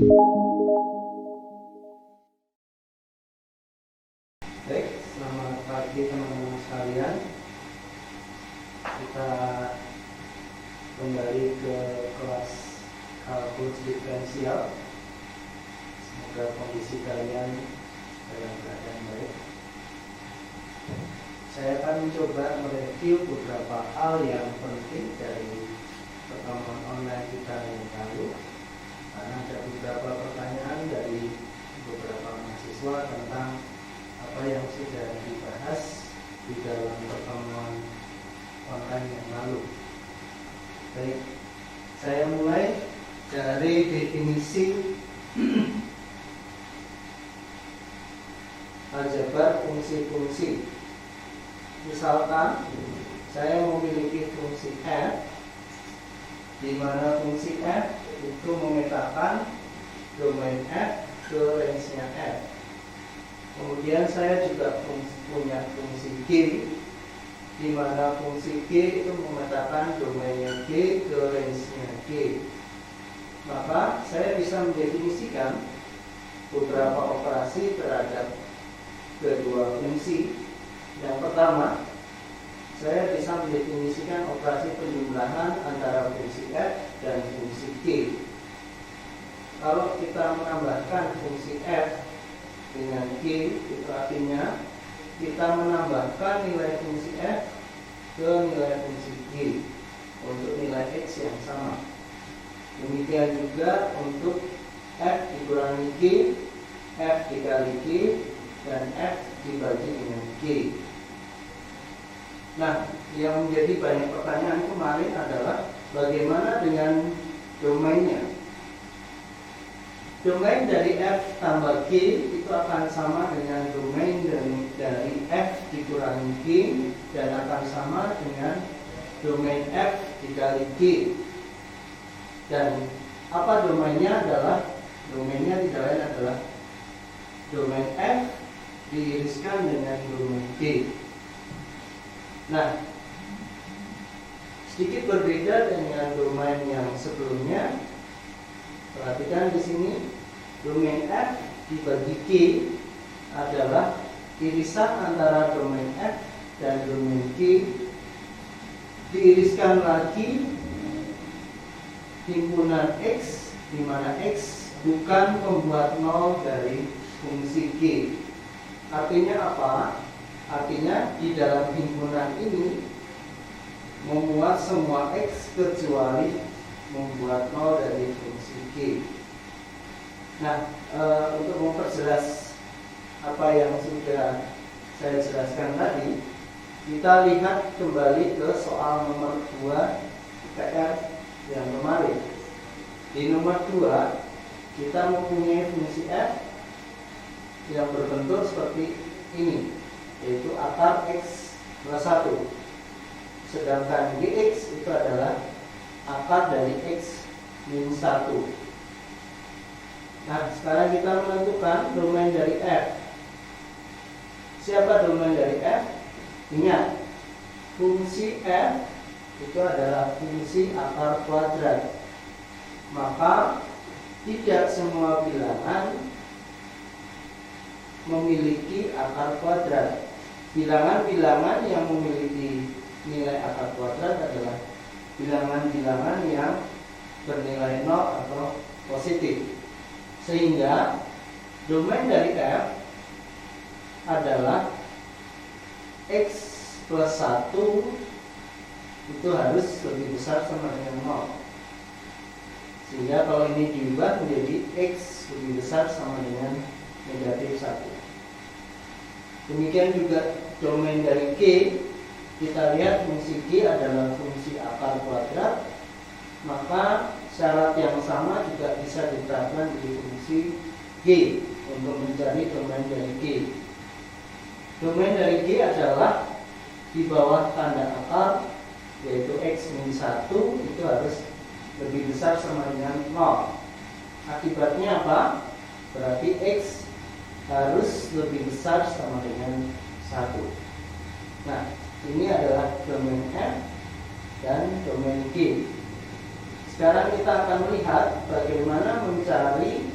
Baik, selamat pagi teman-teman sekalian. Kita kembali ke kelas kalkulus diferensial. Semoga kondisi kalian dalam keadaan baik. Saya akan mencoba mereview beberapa hal yang penting dari pertemuan online kita yang lalu, karena ada beberapa pertanyaan dari beberapa mahasiswa tentang apa yang sudah dibahas di dalam pertemuan online yang lalu. Baik, saya mulai dari definisi aljabar fungsi-fungsi. Misalkan saya memiliki fungsi f, di mana fungsi f itu memetakan domain f ke range-nya f. Kemudian saya juga punya fungsi g, di mana fungsi g itu memetakan domainnya g ke range-nya g. Maka saya bisa mendefinisikan beberapa operasi terhadap kedua fungsi. Yang pertama, saya bisa mendefinisikan operasi penjumlahan antara fungsi f dan fungsi g. Kalau kita menambahkan fungsi f dengan g, itu artinya kita menambahkan nilai fungsi f ke nilai fungsi g untuk nilai x yang sama. Demikian juga untuk f dikurangi g, f dikali g, dan f dibagi dengan g. Nah, yang menjadi banyak pertanyaan kemarin adalah bagaimana dengan domainnya. Domain dari f tambah g itu akan sama dengan domain dari f dikurangi g, dan akan sama dengan domain f dikali g. Dan apa domainnya adalah? Domainnya tidak lain adalah domain f diiriskan dengan domain g. Nah, sedikit berbeda dengan domain yang sebelumnya. Perhatikan di sini, domain f dibagi g adalah irisan antara domain f dan domain g diiriskan lagi himpunan x, di mana x bukan pembuat nol dari fungsi g. Artinya apa? Artinya di dalam himpunan ini memuat semua x kecuali membuat nol dari fungsi g. Nah, untuk memperjelas apa yang sudah saya jelaskan tadi, kita lihat kembali ke soal nomor 2 PR yang kemarin. Di nomor 2 kita mempunyai fungsi f yang berbentuk seperti ini, yaitu akar x plus 1. Sedangkan gx itu adalah akar dari x min 1. Nah, sekarang kita menentukan domain dari f. Siapa domain dari f? Ingat, fungsi f itu adalah fungsi akar kuadrat. Maka tidak semua bilangan memiliki akar kuadrat. Bilangan-bilangan yang memiliki nilai akar kuadrat adalah bilangan-bilangan yang bernilai 0 atau positif. Sehingga domain dari f adalah x plus 1 itu harus lebih besar sama dengan 0. Sehingga kalau ini diubah menjadi x lebih besar sama dengan negatif 1. Demikian juga domain dari g, kita lihat fungsi g adalah fungsi akar kuadrat, maka syarat yang sama juga bisa diterapkan di fungsi g untuk mencari domain dari g. Domain dari g adalah di bawah tanda akar, yaitu x min 1 itu harus lebih besar sama dengan 0. Akibatnya apa? Berarti x harus lebih besar sama dengan 1. Nah, ini adalah domain f dan domain g. Sekarang kita akan melihat bagaimana mencari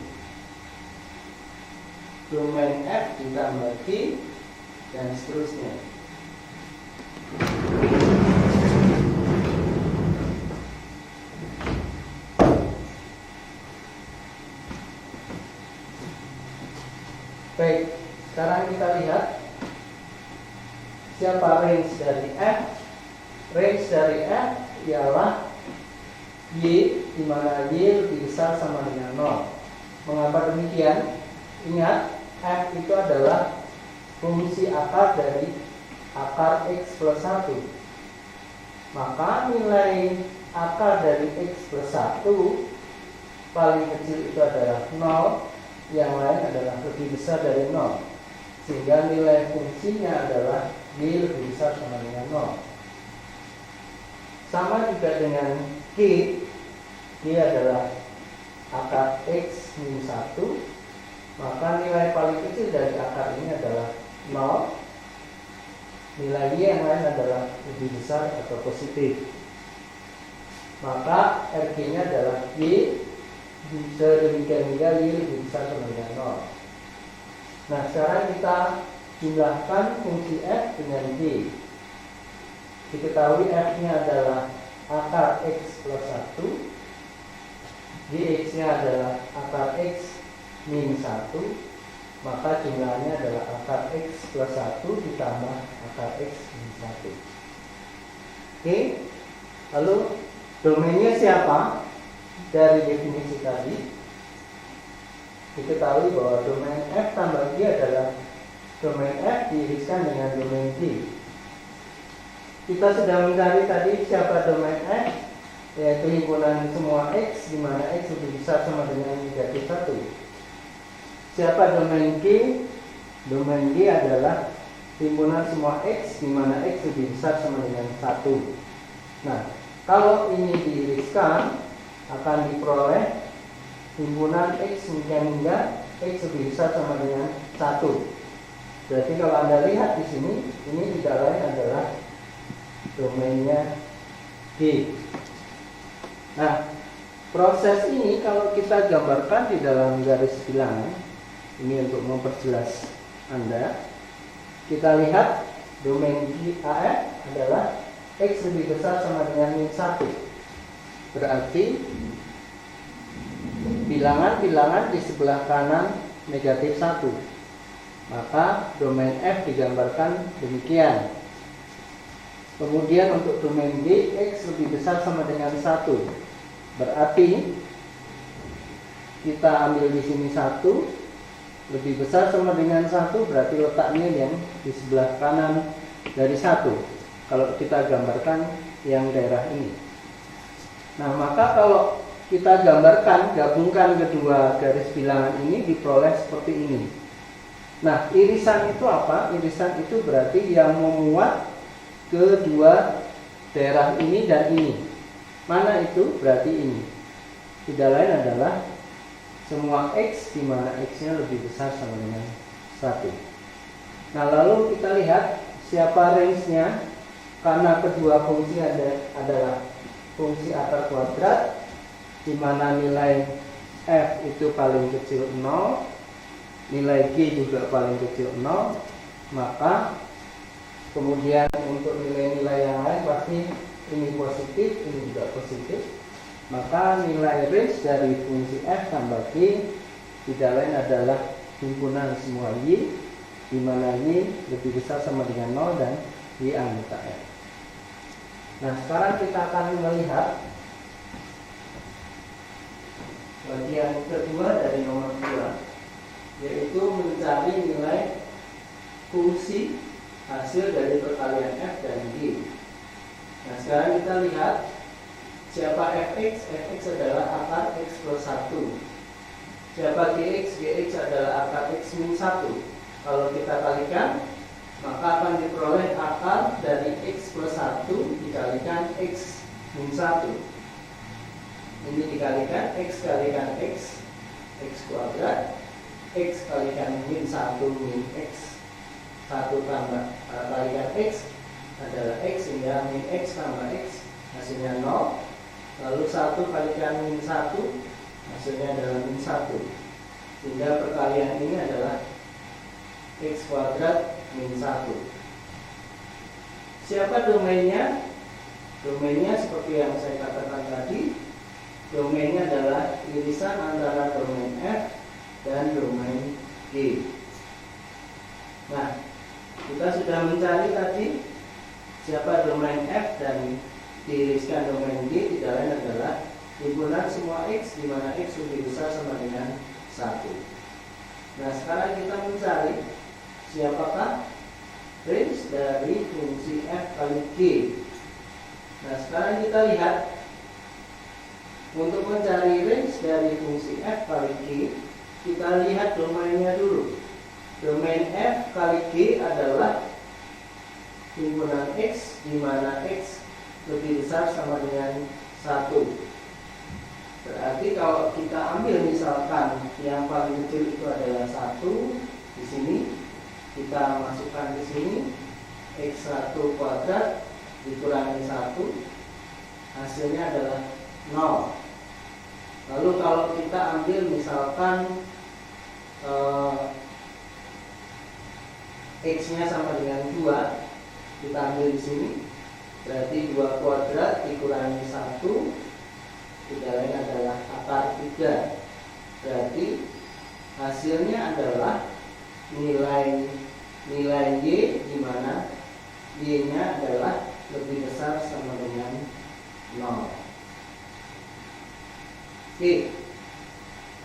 domain F ditambah G, dan seterusnya. Baik, sekarang kita lihat siapa range dari F. Range dari F ialah Y, di mana Y lebih besar sama dengan 0. Mengapa demikian? Ingat, F itu adalah fungsi akar dari akar X plus 1. Maka nilai akar dari X plus 1 paling kecil itu adalah 0, yang lain adalah lebih besar dari 0. Sehingga nilai fungsinya adalah Y lebih besar sama dengan 0. Sama juga dengan G. G adalah akar X min 1, maka nilai paling kecil dari akar ini adalah 0. Nilai Y yang lain adalah lebih besar atau positif. Maka RG nya adalah Y, sedemikian hingga Y lebih besar sama dengan 0. Nah, sekarang kita jumlahkan fungsi F dengan G. Diketahui F nya adalah akar X plus 1, Gx nya adalah akar X min 1, maka jumlahnya adalah akar X plus 1 ditambah akar X min 1. Oke, lalu domainnya siapa? Dari definisi tadi diketahui bahwa domain F tambah G adalah domain F diiriskan dengan domain G. Kita sudah mencari tadi siapa domain F, yaitu himpunan semua X, di mana X lebih besar sama dengan negatif 1. Siapa domain G? Domain G adalah himpunan semua X, di mana X lebih besar sama dengan 1. Nah, kalau ini diiriskan, akan diperoleh himpunan X hingga X lebih besar sama dengan 1. Berarti kalau Anda lihat di sini, ini tidak lain adalah domainnya G. Nah, proses ini kalau kita gambarkan di dalam garis bilangan, ini untuk memperjelas Anda, kita lihat domain AF adalah X lebih besar sama dengan min 1. Berarti bilangan-bilangan di sebelah kanan negatif 1. Maka domain F digambarkan demikian. Kemudian untuk domain G, X lebih besar sama dengan 1. Berarti kita ambil di sini 1 lebih besar sama dengan 1, berarti letaknya yang di sebelah kanan dari 1. Kalau kita gambarkan yang daerah ini. Nah, maka kalau kita gambarkan, gabungkan kedua garis bilangan ini, diperoleh seperti ini. Nah, irisan itu apa? Irisan itu berarti yang memuat kedua daerah ini dan ini. Mana itu? Berarti ini. Tidak lain adalah semua X, di mana X-nya lebih besar sama dengan 1. Nah, lalu kita lihat siapa range-nya. Karena kedua fungsi adalah fungsi akar kuadrat, di mana nilai F itu paling kecil 0, nilai G juga paling kecil 0, maka kemudian untuk nilai-nilai yang lain pasti ini positif, ini juga positif. Maka nilai range dari fungsi F tambah G tidak lain adalah himpunan semua Y, di mana Y lebih besar sama dengan 0 dan Y anggota F. Nah, sekarang kita akan melihat bagian kedua dari nomor 2, yaitu mencari nilai fungsi hasil dari perkalian F dan G. Nah, sekarang kita lihat siapa Fx. Fx adalah akar X plus 1. Siapa Gx. Gx adalah akar X min 1. Kalau kita kalikan, maka akan diperoleh akar dari X plus 1 dikalikan X min 1. Ini dikalikan X kalikan X, X kuadrat, X kalikan min 1 min X. 1 tambah kalikan X adalah X, hingga min X tambah X hasilnya 0. Lalu 1 kalikan min 1 hasilnya adalah min 1. Sehingga perkalian ini adalah X kuadrat min 1. Siapa domainnya? Domainnya seperti yang saya katakan tadi, domainnya adalah irisan antara domain F dan domain G. Nah, kita sudah mencari tadi siapa domain F dan diiriskan domain G, tidak lain adalah himpunan semua X di mana X lebih besar sama dengan 1. Nah, sekarang kita mencari siapakah range dari fungsi F kali G. Nah, sekarang kita lihat untuk mencari range dari fungsi F kali G, kita lihat domainnya dulu. Domain F kali G adalah himpunan X di mana X lebih besar sama dengan 1. Berarti kalau kita ambil misalkan yang paling kecil itu adalah 1 di sini, kita masukkan di sini X1 kuadrat dikurangi 1, hasilnya adalah 0. Lalu kalau kita ambil misalkan X-nya sama dengan 2, kita ambil di sini, berarti 2 kuadrat dikurangi 1, tidak lain adalah akar 3. Berarti hasilnya adalah nilai Y, di mana Y-nya adalah lebih besar sama dengan 0. Oke.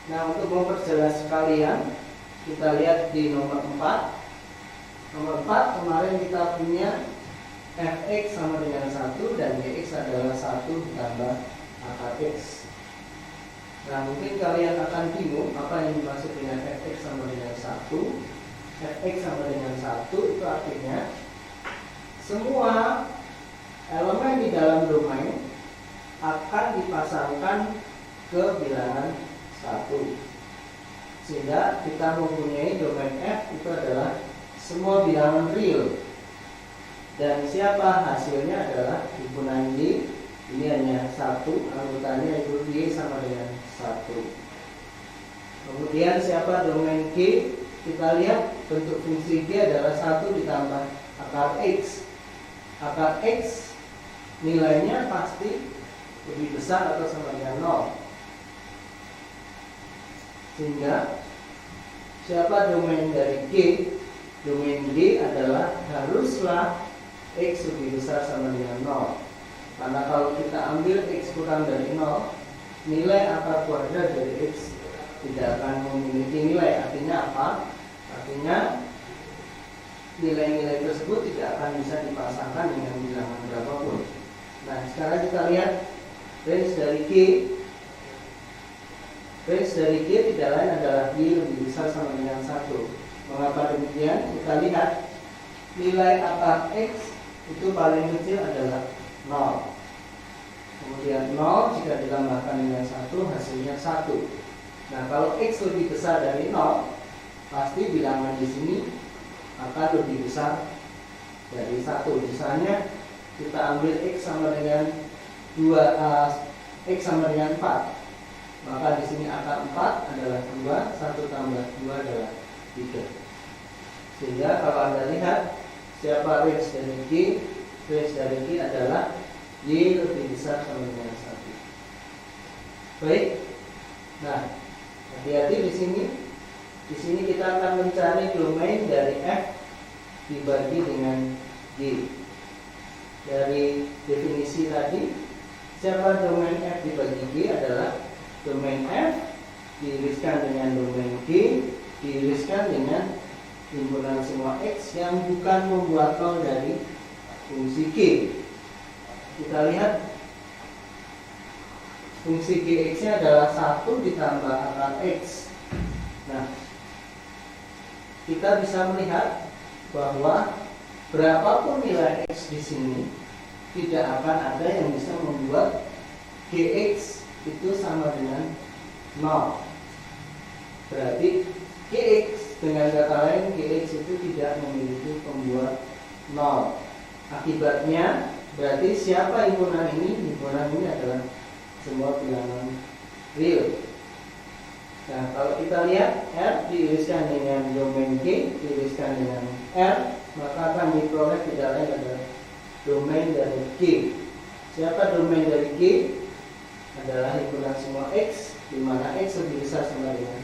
Nah, untuk memperjelas sekalian, kita lihat di nomor 4. Nomor 4 kemarin kita punya Fx sama dengan 1 dan Gx adalah 1 ditambah akar X. Nah, mungkin kalian akan bingung apa yang dimaksud dengan Fx sama dengan 1. Fx sama dengan 1 itu artinya semua elemen di dalam domain akan dipasangkan ke bilangan 1. Sehingga kita mempunyai domain F itu adalah semua bilangan real. Dan siapa hasilnya adalah himpunan Y. Ini hanya 1, anggotanya itu Y sama dengan 1. Kemudian siapa domain G? Kita lihat bentuk fungsi G adalah 1 ditambah akar X. Akar X nilainya pasti lebih besar atau sama dengan 0. Sehingga siapa domain dari G? Domain G adalah haruslah X lebih besar sama dengan 0. Karena kalau kita ambil X kurang dari 0, nilai akar kuadrat dari X tidak akan memiliki nilai. Artinya apa? Artinya nilai-nilai tersebut tidak akan bisa dipasangkan dengan bilangan berapapun. Nah, sekarang kita lihat range dari G. Range dari G tidak lain adalah Y lebih besar sama dengan 1. Mengapa demikian? Kita lihat nilai akar X itu paling kecil adalah 0. Kemudian 0 jika ditambahkan dengan 1 hasilnya 1. Nah, kalau X lebih besar dari 0, pasti bilangan di sini akan lebih besar dari 1. Misalnya kita ambil X sama dengan 2, X sama dengan 4. Maka di sini akar 4 adalah 2, 1 tambah 2 adalah 3. Sehingga kalau Anda lihat siapa range dari G? Range dari G adalah Y lebih besar sama dengan 1. Baik. Nah, hati-hati di sini. Di sini kita akan mencari domain dari F dibagi dengan G. Dari definisi tadi, siapa domain F dibagi G adalah domain F diiriskan dengan domain G diiriskan dengan himpunan semua X yang bukan pembuatan dari fungsi G. Kita lihat fungsi Gx-nya adalah 1 ditambah akar X. Nah, kita bisa melihat bahwa berapapun nilai X di sini tidak akan ada yang bisa membuat Gx itu sama dengan 0. Berarti Gx, dengan kata lain Gx itu tidak memiliki pembuat 0. Akibatnya berarti siapa himpunan ini? Himpunan ini adalah semua bilangan real. Nah, kalau kita lihat R diiriskan dengan domain G, diiriskan dengan R, maka akan diperoleh tidak lain adalah domain dari G. Siapa domain dari G? Adalah himpunan semua X, di mana X lebih besar sama dengan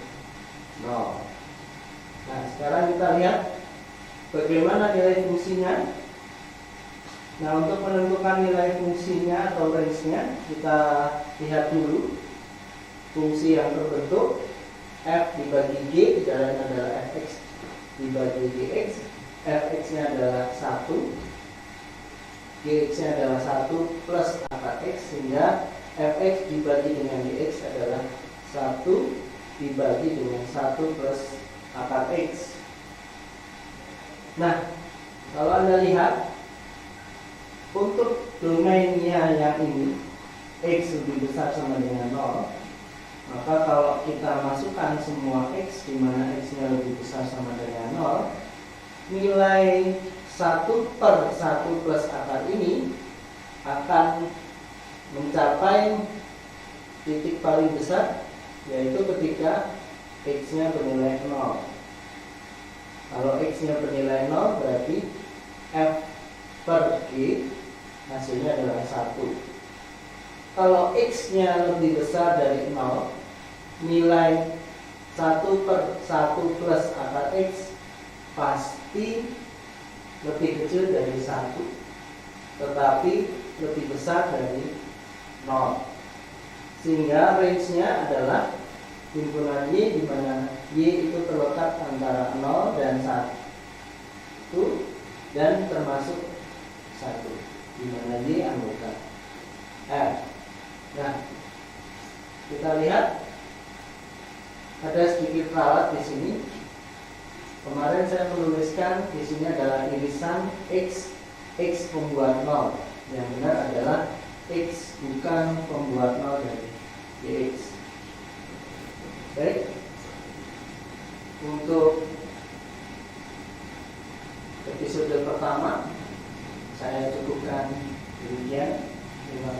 0. Nah, sekarang kita lihat bagaimana nilai fungsinya. Nah, untuk menentukan nilai fungsinya atau range-nya, kita lihat dulu fungsi yang terbentuk f dibagi g, tidak lain adalah fx dibagi gx. Fx-nya adalah 1, gx-nya adalah 1 plus akar x, sehingga fx dibagi dengan gx adalah 1 dibagi dengan 1 plus akar x. Nah, kalau Anda lihat untuk domainnya yang ini x lebih besar sama dengan 0, maka kalau kita masukkan semua x di mana x-nya lebih besar sama dengan 0, nilai 1 per 1 plus akar ini akan mencapai titik paling besar, yaitu ketika x-nya bernilai 0. Kalau x-nya bernilai 0, berarti f per g hasilnya adalah 1. Kalau x-nya lebih besar dari 0, nilai 1 per 1 plus akar x pasti lebih kecil dari 1, tetapi lebih besar dari 0. Sehingga range-nya adalah himpunan Y, di mana Y itu terletak antara 0 dan 1 dan termasuk 1, di mana Y anggota R. Nah, kita lihat ada sedikit ralat di sini. Kemarin saya menuliskan di sini adalah irisan x pembuat 0. Yang benar adalah x bukan pembuat 0 dari gx. Baik. Untuk episode pertama saya cukupkan demikian. Terima kasih.